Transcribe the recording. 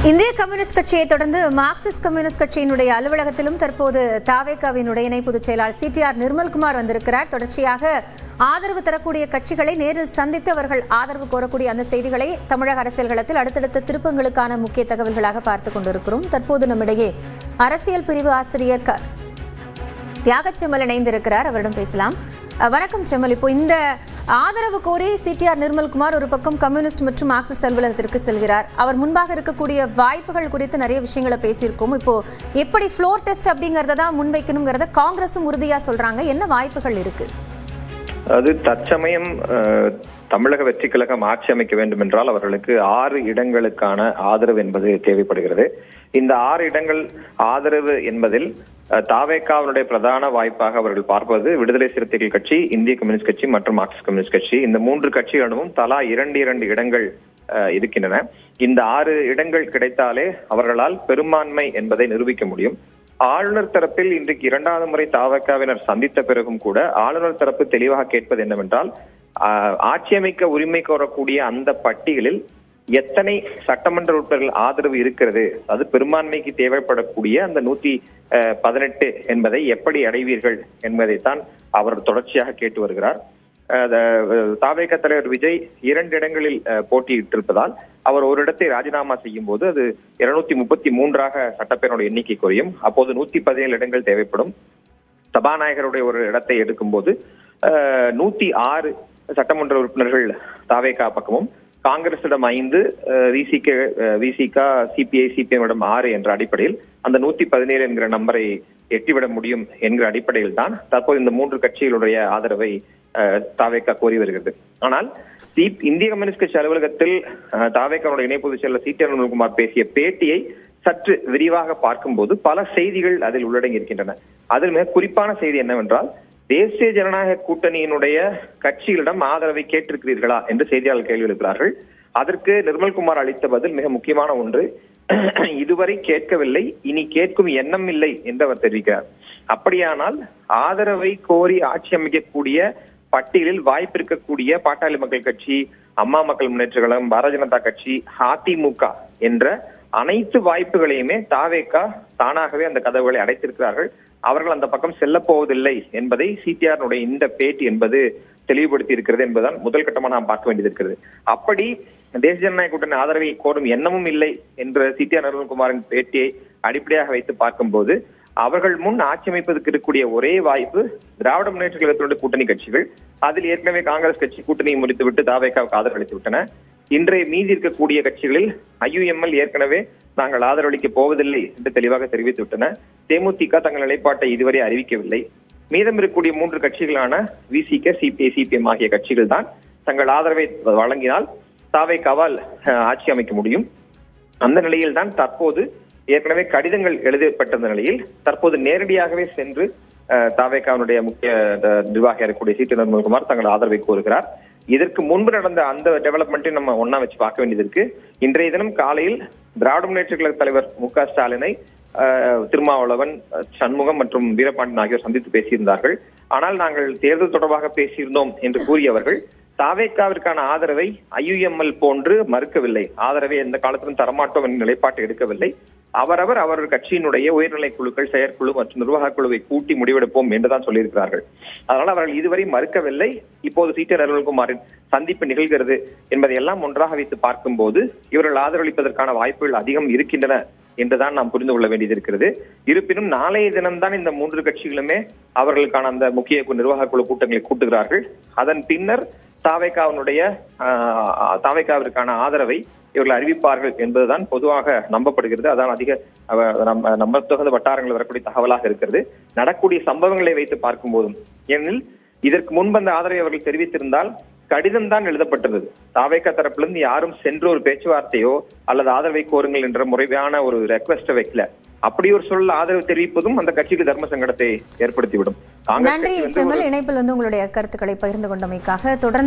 இந்திய கம்யூனிஸ்ட் கட்சியை தொடர்ந்து மார்க்சிஸ்ட் கம்யூனிஸ்ட் கட்சியினுடைய அலுவலகத்திலும் தற்போது தாவேகாவினுடைய இணை பொதுச் செயலாளர் சிடிஆர் நிர்மல்குமார் வந்திருக்கிறார். தொடர்ச்சியாக ஆதரவு தரக்கூடிய கட்சிகளை நேரில் சந்தித்து அவர்கள் ஆதரவு கோரக்கூடிய அந்த செய்திகளை தமிழக அரசியல் களத்தில் அடுத்தடுத்த திருப்பங்களுக்கான முக்கிய தகவல்களாக பார்த்துக் கொண்டிருக்கிறோம். தற்போது நம்மிடையே அரசியல் பிரிவு ஆசிரியர் தியாகச் செம்மல் இணைந்திருக்கிறார். அவரிடம் பேசலாம். வணக்கம் செம்மல். இப்போ இந்த ஆதரவு கோரி சிடிஆர் நிர்மல்குமார் ஒரு பக்கம் கம்யூனிஸ்ட் மற்றும் மார்க்சிஸ்ட் அலுவலகத்திற்கு செல்கிறார். அவர் முன்பாக இருக்கக்கூடிய வாய்ப்புகள் குறித்து நிறைய விஷயங்களை பேசியிருக்கோம். இப்போ எப்படி ஃப்ளோர் டெஸ்ட் அப்படிங்கறத தான் முன்வைக்கணுங்கிறத காங்கிரசும் உறுதியா சொல்றாங்க. என்ன வாய்ப்புகள் இருக்கு? அது தற்சமயம் தமிழக வெற்றி கழகம் ஆட்சி அமைக்க வேண்டும் என்றால் அவர்களுக்கு 6 இடங்களுக்கான ஆதரவு என்பது தேவைப்படுகிறது. இந்த 6 இடங்கள் ஆதரவு என்பதில் தாவேகாவினுடைய பிரதான வாய்ப்பாக அவர்கள் பார்ப்பது விடுதலை சிறுத்தைகள் கட்சி, இந்திய கம்யூனிஸ்ட் கட்சி மற்றும் மார்க்சிஸ்ட் கம்யூனிஸ்ட் கட்சி. இந்த 3 கட்சிகளிடமும் தலா 2 இடங்கள் இருக்கின்றன. இந்த 6 இடங்கள் கிடைத்தாலே அவர்களால் பெரும்பான்மை என்பதை நிரூபிக்க முடியும். ஆளுநர் தரப்பில் இன்றைக்கு 2வது முறை தாவேகாவினர் சந்தித்த பிறகும் கூட ஆளுநர் தரப்பு தெளிவாக கேட்பது என்னவென்றால், ஆட்சி அமைக்க உரிமை கோரக்கூடிய அந்த பட்டியலில் எத்தனை சட்டமன்ற உறுப்பினர்கள் ஆதரவு இருக்கிறது, அது பெரும்பான்மைக்கு தேவைப்படக்கூடிய அந்த 118 என்பதை எப்படி அடைவீர்கள் என்பதைத்தான் அவர் தொடர்ச்சியாக கேட்டு வருகிறார். தாவேகா தலைவர் விஜய் 2 இடங்களில் போட்டியிட்டிருப்பதால் அவர் ஒரு இடத்தை ராஜினாமா செய்யும் போது அது 233 சட்டப்பேரவையோட எண்ணிக்கை குறையும். அப்போது 117 இடங்கள் தேவைப்படும். சபாநாயகருடைய ஒரு இடத்தை எடுக்கும் போது 106 சட்டமன்ற உறுப்பினர்கள் தாவேகா பக்கமும், காங்கிரசிடம் 5, விசிக, சிபிஐ, சிபிஎம் 6 என்ற அடிப்படையில் அந்த 117 என்கிற நம்பரை எட்டிவிட முடியும் என்கிற அடிப்படையில் தான் தற்போது இந்த 3 கட்சிகளுடைய ஆதரவை தாவேகா கோரி வருகிறது. ஆனால் இந்திய கம்யூனிஸ்ட் கட்சி அலுவலகத்தில் தாவேகாவுடைய இணை பொதுச் செயலாளர் சிடிஆர் நிர்மல்குமார் பேசிய பேட்டியை சற்று விரிவாக பார்க்கும்போது பல செய்திகள் அதில் உள்ளடங்கி இருக்கின்றன. அதில் மிக குறிப்பான செய்தி என்னவென்றால், தேசிய ஜனநாயக கூட்டணியினுடைய கட்சிகளிடம் ஆதரவை கேட்டிருக்கிறீர்களா என்று செய்தியாளர்கள் கேள்வி எழுப்புகிறார்கள். அதற்கு நிர்மல்குமார் அளித்த பதில் மிக முக்கியமான ஒன்று, இதுவரை கேட்கவில்லை, இனி கேட்கும் எண்ணம் இல்லை என்று அவர் தெரிவிக்கிறார். அப்படியானால் ஆதரவை கோரி ஆட்சி அமைக்கக்கூடிய பட்டியலில் வாய்ப்பு இருக்கக்கூடிய பாட்டாளி மக்கள் கட்சி, அம்மா மக்கள் முன்னேற்ற கழகம், பாரதிய ஜனதா கட்சி, அதிமுக என்ற அனைத்து வாய்ப்புகளையுமே தாவேகா தானாகவே அந்த கதவுகளை அடைத்திருக்கிறார்கள். அவர்கள் அந்த பக்கம் செல்ல போவதில்லை என்பதை சிடிஆர் இந்த பேட்டி என்பது தெளிவுபடுத்தி இருக்கிறது என்பதுதான் முதல் கட்டமாக நாம் பார்க்க வேண்டியது இருக்கிறது. அப்படி தேசிய ஜனநாயக கூட்டணி ஆதரவை கோரும் எண்ணமும் இல்லை என்ற சிடிஆர் நிர்மல்குமாரின் பேட்டியை அடிப்படையாக வைத்து பார்க்கும்போது அவர்கள் முன் ஆட்சி அமைப்பதற்கு இருக்கக்கூடிய ஒரே வாய்ப்பு திராவிட முன்னேற்ற கழகத்தினுடைய கூட்டணி கட்சிகள். அதில் ஏற்கனவே காங்கிரஸ் கட்சி கூட்டணியை முடித்துவிட்டு தாவேகாவுக்கு ஆதரவு அளித்து விட்டன. இன்றைய மீதி இருக்கக்கூடிய கட்சிகளில் ஐயுஎம்எல் ஏற்கனவே நாங்கள் ஆதரவளிக்க போவதில்லை என்று தெளிவாக தெரிவித்து விட்டன. தேமுதிக தங்கள் நிலைப்பாட்டை இதுவரை அறிவிக்கவில்லை. மீதம் இருக்கக்கூடிய 3 கட்சிகளான விசிக, சிபிஐ, சிபிஎம் ஆகிய கட்சிகள் தான் தங்கள் ஆதரவை வழங்கினால் தாவேகாவால் ஆட்சி அமைக்க முடியும். அந்த நிலையில் தான் தற்போது ஏற்கனவே கடிதங்கள் எழுதப்பட்ட நிலையில் தற்போது நேரடியாகவே சென்று தாவேகாவுடைய முக்கிய நிர்வாகியாக இருக்கக்கூடிய சிடிஆர் நிர்மல்குமார் தங்கள் ஆதரவை கோருகிறார். இதற்கு முன்பு நடந்த அந்த டெவலப்மெண்ட்டை நம்ம ஒன்னா வச்சு பார்க்க வேண்டியது இருக்கு. இன்றைய தினம் காலையில் திராவிட முன்னேற்ற கழக தலைவர் மு.க. ஸ்டாலினை திருமாவளவன், சண்முகம் மற்றும் வீரபாண்டியன் ஆகியோர் சந்தித்து பேசியிருந்தார்கள். ஆனால் நாங்கள் தேர்தல் தொடர்பாக பேசியிருந்தோம் என்று கூறியவர்கள் தாவேகாவிற்கான ஆதரவை ஐயுஎம்எல் போன்று மறுக்கவில்லை. ஆதரவை எந்த காலத்திலும் தரமாட்டோம் என்ற நிலைப்பாட்டை எடுக்கவில்லை. அவரவர் கட்சியினுடைய உயர்நிலை குழுக்கள், செயற்குழு மற்றும் நிர்வாக குழுவை கூட்டி முடிவெடுப்போம் என்றுதான் சொல்லியிருக்கிறார்கள். அதனால் அவர்கள் இதுவரை மறுக்கவில்லை. இப்போது சிடிஆர் நிர்மல்குமாரின் சந்திப்பு நிகழ்கிறது என்பதை எல்லாம் ஒன்றாக வைத்து பார்க்கும்போது இவர்கள் ஆதரவளிப்பதற்கான வாய்ப்புகள் அதிகம் இருக்கின்றன என்றுதான் நாம் புரிந்து கொள்ள வேண்டியது இருக்கிறது. இருப்பினும் நாளைய தினம்தான் இந்த 3 கட்சிகளுமே அவர்களுக்கான அந்த முக்கிய நிர்வாக குழு கூட்டங்களை கூட்டுகிறார்கள். அதன் பின்னர் தாவேகாவிற்கான ஆதரவை இவர்கள் அறிவிப்பார்கள் என்பதுதான் பொதுவாக நம்பப்படுகிறது. அதான் அதிக நம்பத்தகுந்த வட்டாரங்கள் வரக்கூடிய தகவலாக இருக்கிறது. நடக்கூடிய சம்பவங்களை வைத்து பார்க்கும் போதும், ஏனெனில் இதற்கு முன்பு அந்த ஆதரவை அவர்கள் தெரிவித்திருந்தால் கடிதம் தான் எழுதப்பட்டது. தாவேகா தரப்பிலிருந்து யாரும் சென்று ஒரு பேச்சுவார்த்தையோ அல்லது ஆதரவை கோருங்கள் என்ற முறையான ஒரு ரெக்வெஸ்ட் வைக்கல. அப்படி ஒரு சொல்ல ஆதரவு தெரிவிப்பதும் அந்த கட்சிக்கு தர்ம சங்கடத்தை ஏற்படுத்திவிடும். நன்றி செம்மல். இணைப்பில் உங்களுடைய கருத்துக்களை பகிர்ந்து கொண்டமைக்காக தொடர்ந்து